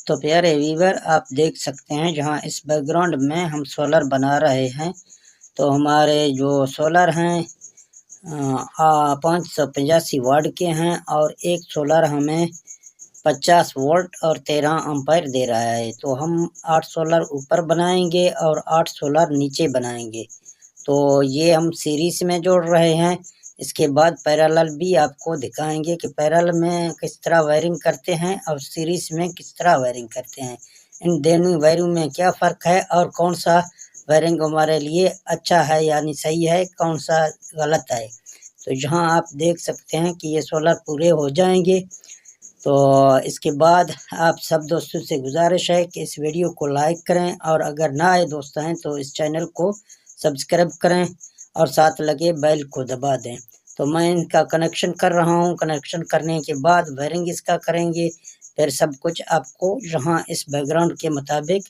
तो प्यारे व्यूअर, आप देख सकते हैं जहां इस बैकग्राउंड में हम सोलर बना रहे हैं। तो हमारे जो सोलर हैं 585 वाट के हैं और एक सोलर हमें 50 वोल्ट और 13 एम्पायर दे रहा है। तो हम 8 सोलर ऊपर बनाएंगे और 8 सोलर नीचे बनाएंगे। तो ये हम सीरीज में जोड़ रहे हैं। इसके बाद पैरेलल भी आपको दिखाएंगे कि पैरेलल में किस तरह वायरिंग करते हैं और सीरीज में किस तरह वायरिंग करते हैं। इन दोनों वायरिंग में क्या फ़र्क है और कौन सा वायरिंग हमारे लिए अच्छा है यानी सही है, कौन सा गलत है। तो यहाँ आप देख सकते हैं कि ये सोलर पूरे हो जाएंगे। तो इसके बाद आप सब दोस्तों से गुजारिश है कि इस वीडियो को लाइक करें और अगर नए दोस्त हैं तो इस चैनल को सब्सक्राइब करें और साथ लगे बेल को दबा दें। तो मैं इनका कनेक्शन कर रहा हूं। कनेक्शन करने के बाद वायरिंग इसका करेंगे, फिर सब कुछ आपको यहाँ इस बैकग्राउंड के मुताबिक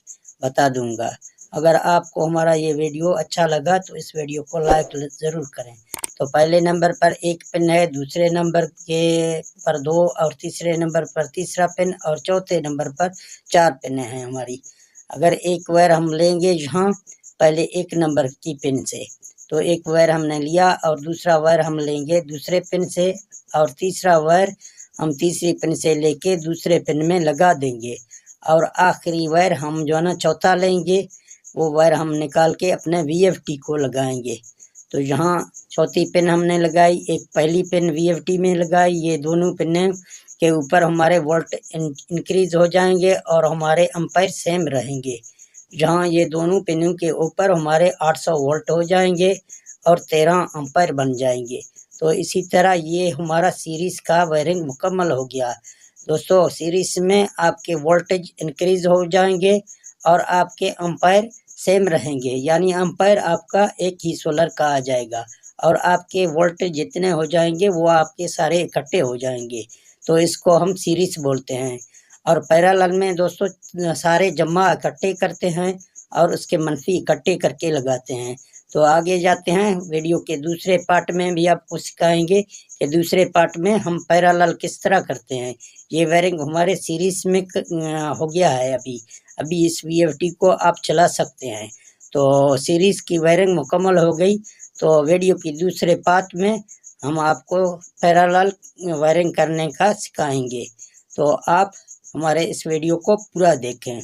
बता दूंगा। अगर आपको हमारा ये वीडियो अच्छा लगा तो इस वीडियो को लाइक ज़रूर करें। तो पहले नंबर पर एक पिन है, दूसरे नंबर के पर 2 और तीसरे नंबर पर तीसरा पिन और चौथे नंबर पर 4 पिन हैं हमारी। अगर एक वायर हम लेंगे यहाँ पहले एक नंबर की पिन से, तो एक वायर हमने लिया और दूसरा वायर हम लेंगे दूसरे पिन से और तीसरा वायर हम तीसरी पिन से लेके दूसरे पिन में लगा देंगे और आखिरी वायर हम जो है ना चौथा लेंगे, वो वायर हम निकाल के अपने VFT को लगाएंगे। तो यहाँ चौथी पिन हमने लगाई, एक पहली पिन VFT में लगाई। ये दोनों पिन के ऊपर हमारे वोल्ट इंक्रीज हो जाएंगे और हमारे एम्पायर सेम रहेंगे। जहाँ ये दोनों पिनों के ऊपर हमारे 800 वोल्ट हो जाएंगे और 13 एम्पायर बन जाएंगे। तो इसी तरह ये हमारा सीरीज का वायरिंग मुकम्मल हो गया। दोस्तों, सीरीज में आपके वोल्टेज इंक्रीज हो जाएंगे और आपके एम्पायर सेम रहेंगे, यानी एम्पायर आपका एक ही सोलर का आ जाएगा और आपके वोल्टेज जितने हो जाएंगे वो आपके सारे इकट्ठे हो जाएंगे। तो इसको हम सीरीज बोलते हैं। और पैरेलल में दोस्तों सारे जमा इकट्ठे करते हैं और उसके मनफी इकट्ठे करके लगाते हैं। तो आगे जाते हैं, वीडियो के दूसरे पार्ट में भी आपको सिखाएंगे कि दूसरे पार्ट में हम पैरेलल किस तरह करते हैं। ये वायरिंग हमारे सीरीज में हो गया है। अभी इस VFT को आप चला सकते हैं। तो सीरीज की वायरिंग मुकम्मल हो गई। तो वीडियो की दूसरे पार्ट में हम आपको पैरेलल वायरिंग करने का सिखाएंगे। तो आप हमारे इस वीडियो को पूरा देखें।